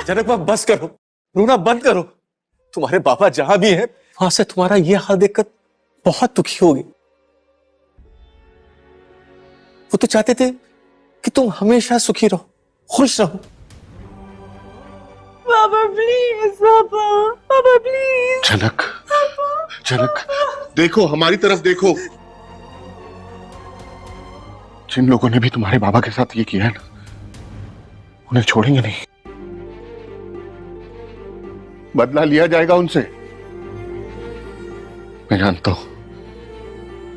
जनक माँ बस करो, रोना बंद करो। तुम्हारे पापा जहां भी हैं वहां से तुम्हारा ये हाल देखकर बहुत दुखी हो गए। वो तो चाहते थे कि तुम हमेशा सुखी रहो, खुश रहो। पापा प्लीज, पापा प्लीज। जनक, जनक देखो, हमारी तरफ देखो। जिन लोगों ने भी तुम्हारे बाबा के साथ ये किया है ना, उन्हें छोड़ेंगे नहीं। बदला लिया जाएगा उनसे। मैं जानता हूं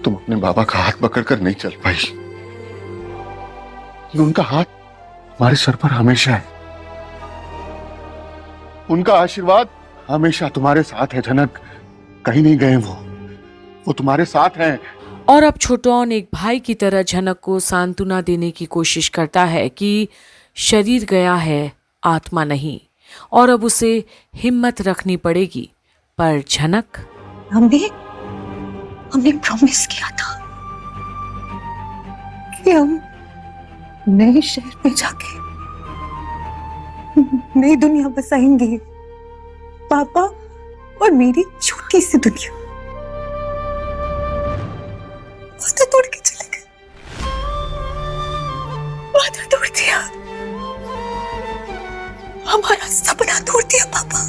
तुम अपने बाबा का हाथ पकड़कर नहीं चल पाई, लेकिन उनका हाथ हमारे सर पर हमेशा है। उनका आशीर्वाद हमेशा तुम्हारे साथ है जनक। कहीं नहीं गए वो तुम्हारे साथ हैं। और अब छोटौन एक भाई की तरह झनक को सांत्वना देने की कोशिश करता है कि शरीर गया है, आत्मा नहीं, और अब उसे हिम्मत रखनी पड़ेगी। पर झनक, हमने प्रॉमिस किया था कि हम नए शहर में जाके नई दुनिया बसाएंगे, पापा और मेरी छोटी सी दुनिया। वादा तोड़ के चले गए, वादा तोड़ दिया, हमारा सपना तोड़ दिया पापा।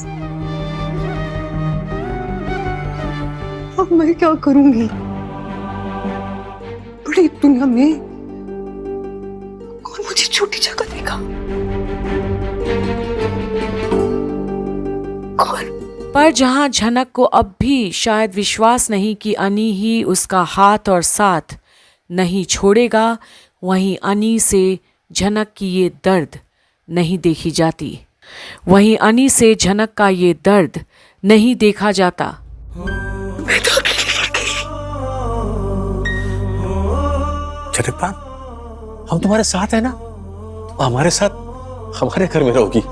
अब मैं क्या करूंगी? बड़ी दुनिया में कौन मुझे छोटी जगह देगा? कौन? पर जहां झनक को अब भी शायद विश्वास नहीं कि अनी ही उसका हाथ और साथ नहीं छोड़ेगा, वहीं अनी से झनक की ये दर्द नहीं देखी जाती, वहीं अनी से झनक का ये दर्द नहीं देखा जाता। जनक माँ, हम तुम्हारे साथ है ना, तो हमारे साथ हमारे घर में रहोगी।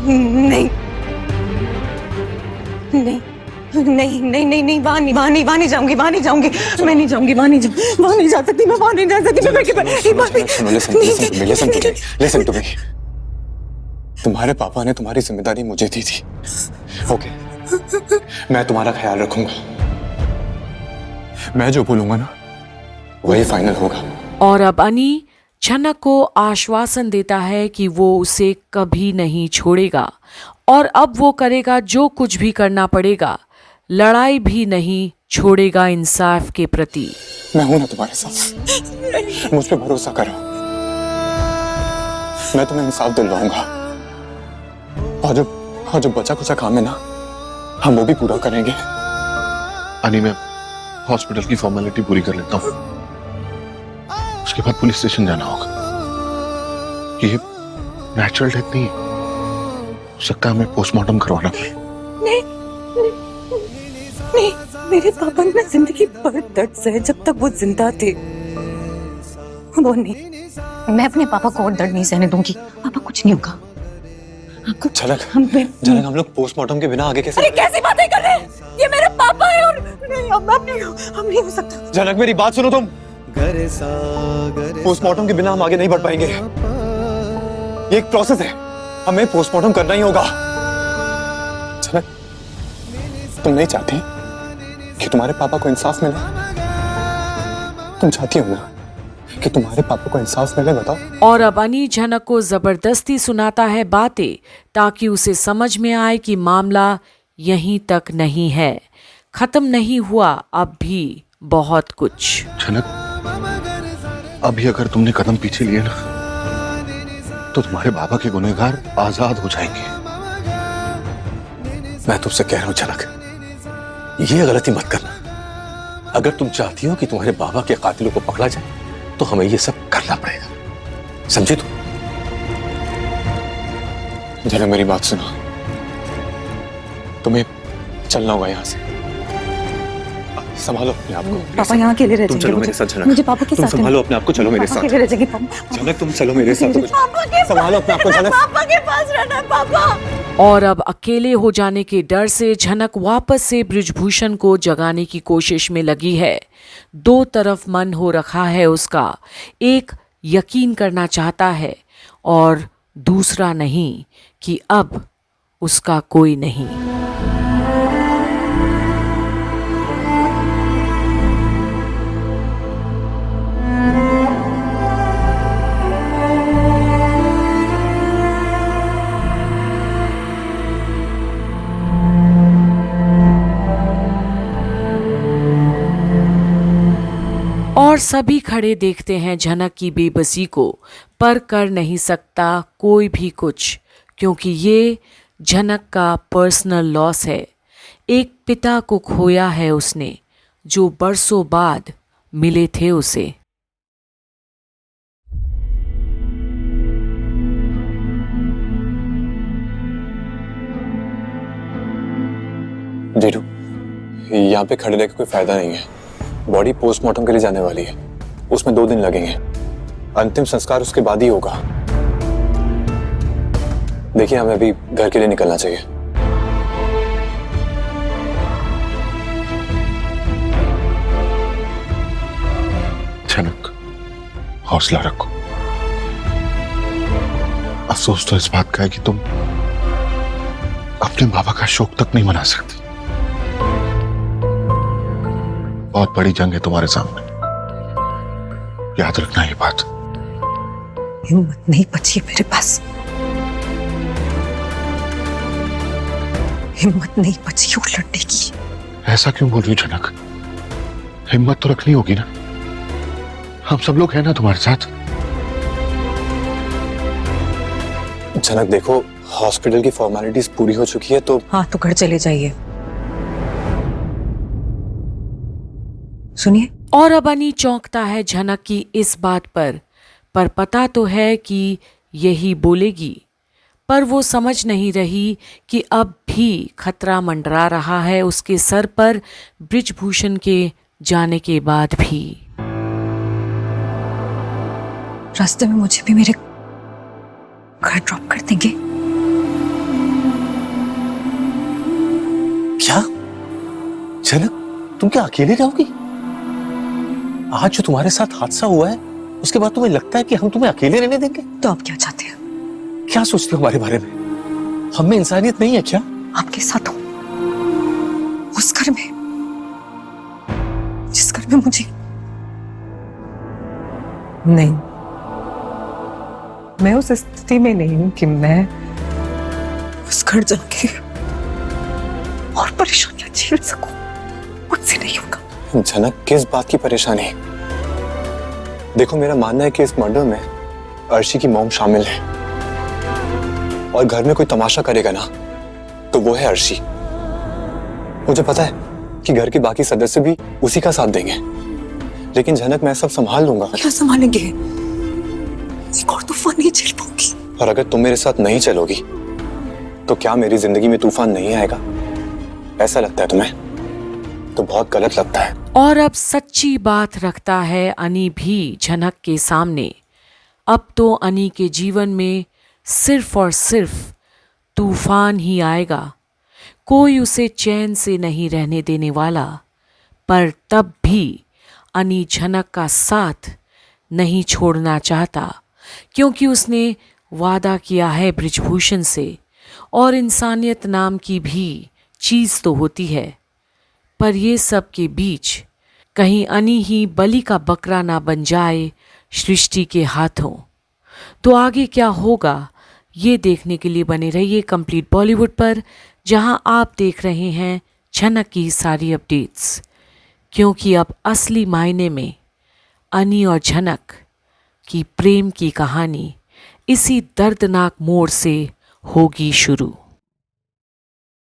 नहीं नहीं नहीं नहीं नहीं नहीं, वहां नहीं जाऊंगी, वहां नहीं जाऊंगी, मैं नहीं जाऊंगी, वहां नहीं जा सकती, मैं वहां नहीं जा सकती। Listen to me. तुम्हारे पापा ने तुम्हारी जिम्मेदारी मुझे दी थी, ओके? मैं तुम्हारा ख्याल रखूंगा। मैं जो बोलूंगा ना वही फाइनल होगा। और अब अनी झनक को आश्वासन देता है कि वो उसे कभी नहीं छोड़ेगा, और अब वो करेगा जो कुछ भी करना पड़ेगा, लड़ाई भी नहीं छोड़ेगा इंसाफ के प्रति। मैं हूं ना तुम्हारे साथ, मुझ पे भरोसा करो। मैं तुम्हें इंसाफ दिलवाऊंगा, और जो बचा कुचा काम है ना, हम वो भी पूरा करेंगे। अनी, मैं हॉस्पिटल की फॉर्मेलिटी पूरी कर लेता हूँ, उसके बाद पुलिस स्टेशन जाना होगा। ये नेचुरल डेथ नहीं है, हो सकता है हमें पोस्टमार्टम करवाना पड़े। नहीं, मेरे पापा ने जिंदगी भर दर्द सहे जब तक वो जिंदा थे। वो नहीं, मैं अपने पापा को और दर्द नहीं सहने दूंगी। पापा, कुछ नहीं होगा आपको। झनक, हम लोग पोस्टमार्टम के बिना आगे कैसे? अरे कैसी बातें कर रहे हैं? ये मेरे पापा है, और नहीं, हम नहीं हो सकता। झनक, मेरी बात सुनो तुम। पोस्टमार्टम के बिना हम आगे नहीं बढ़ पाएंगे। ये एक प्रोसेस है, हमें पोस्टमार्टम करना ही होगा। झनक, तुम नहीं चाहती कि तुम्हारे पापा को इंसाफ मिले? तुम चाहती हो ना कि तुम्हारे पापा को इंसाफ मिले? बताओ। और अब अनी झनक को जबरदस्ती सुनाता है बातें, ताकि उसे समझ में आए कि मामला यहीं तक नहीं है, खत्म नहीं हुआ, अब भी बहुत कुछ। जनक, अभी अगर तुमने कदम पीछे लिए ना, तो तुम्हारे बाबा के गुनहगार आजाद हो जाएंगे। मैं तुमसे कह रहा हूं झनक, ये गलती मत करना। अगर तुम चाहती हो कि तुम्हारे बाबा के कातिलों को पकड़ा जाए, तो हमें ये सब करना पड़ेगा, समझे तुम? झनक, मेरी बात सुनो, तुम्हें चलना होगा यहाँ से। संभालो अपने आप को। पापा यहाँ अकेले रह जाएंगे। चलो मेरे साथ झनक, मुझे पापा के साथ संभालो अपने आप को, चलो मेरे साथ। अकेले रह जाएंगे झनक, तुम चलो मेरे साथ। संभालो अपने आप को झनक। पापा के पास रहना पापा। और अब अकेले हो जाने के डर से झनक वापस से बृजभूषण को जगाने की कोशिश में लगी है। दो तरफ मन हो रखा है उसका, एक यकीन करना चाहता है और दूसरा नहीं कि अब उसका कोई नहीं। और सभी खड़े देखते हैं झनक की बेबसी को, पर कर नहीं सकता कोई भी कुछ, क्योंकि ये झनक का पर्सनल लॉस है। एक पिता को खोया है उसने, जो बरसों बाद मिले थे उसे। जीरू, यहाँ पे खड़े रहकर कोई फायदा नहीं है। बॉडी पोस्टमार्टम के लिए जाने वाली है, उसमें 2 दिन लगेंगे। अंतिम संस्कार उसके बाद ही होगा। देखिए, हमें अभी घर के लिए निकलना चाहिए। झनक, हौसला रखो। अफसोस तो इस बात का है कि तुम अपने बाबा का शोक तक नहीं मना सकती। बहुत बड़ी जंग है तुम्हारे सामने, याद रखना ये बात। हिम्मत नहीं बची मेरे पास, हिम्मत नहीं बची वो लड़ने की। ऐसा क्यों बोल रही हो झनक? हिम्मत तो रखनी होगी ना, हम सब लोग हैं ना तुम्हारे साथ। झनक देखो, हॉस्पिटल की फॉर्मेलिटीज पूरी हो चुकी है तो। हाँ, तो घर चले जाइए। सुनिए। और अब अनी चौंकता है झनक की इस बात पर पता तो है कि यही बोलेगी, पर वो समझ नहीं रही कि अब भी खतरा मंडरा रहा है उसके सर पर, ब्रिजभूषण के जाने के बाद भी। रास्ते में मुझे भी मेरे घर ड्रॉप कर देंगे? क्या झनक, तुम क्या अकेले रहोगी? आज जो तुम्हारे साथ हादसा हुआ है, उसके बाद तुम्हें लगता है कि हम तुम्हें अकेले रहने देंगे? तो आप क्या चाहते हैं? क्या सोचते हो हमारे बारे में? हम में इंसानियत नहीं है क्या? आपके साथ हूं, उस घर में जिस घर में मुझे नहीं, मैं उस स्थिति में नहीं हूं कि मैं उस घर जाके और परेशानियां झेल सकूं। मुझसे नहीं होगा। झनक, किस बात की परेशानी? देखो, मेरा मानना है कि इस मर्डर में अर्शी की मॉम शामिल है, और घर में कोई तमाशा करेगा ना तो वो है अर्शी। मुझे पता है कि घर के बाकी सदस्य भी उसी का साथ देंगे, लेकिन झनक, मैं सब संभाल लूंगा। क्या संभालेंगे? एक और तूफान नहीं झेल पाऊंगी। और अगर तुम मेरे साथ नहीं चलोगी तो क्या मेरी जिंदगी में तूफान नहीं आएगा? ऐसा लगता है तुम्हें? तो बहुत गलत लगता है। और अब सच्ची बात रखता है अनी भी झनक के सामने। अब तो अनी के जीवन में सिर्फ और सिर्फ तूफान ही आएगा, कोई उसे चैन से नहीं रहने देने वाला। पर तब भी अनी झनक का साथ नहीं छोड़ना चाहता, क्योंकि उसने वादा किया है ब्रिजभूषण से, और इंसानियत नाम की भी चीज तो होती है। पर ये सब के बीच कहीं अनी ही बलि का बकरा ना बन जाए सृष्टि के हाथों। तो आगे क्या होगा, ये देखने के लिए बने रहिए कंप्लीट बॉलीवुड पर, जहां आप देख रहे हैं झनक की सारी अपडेट्स। क्योंकि अब असली मायने में अनी और झनक की प्रेम की कहानी इसी दर्दनाक मोड़ से होगी शुरू।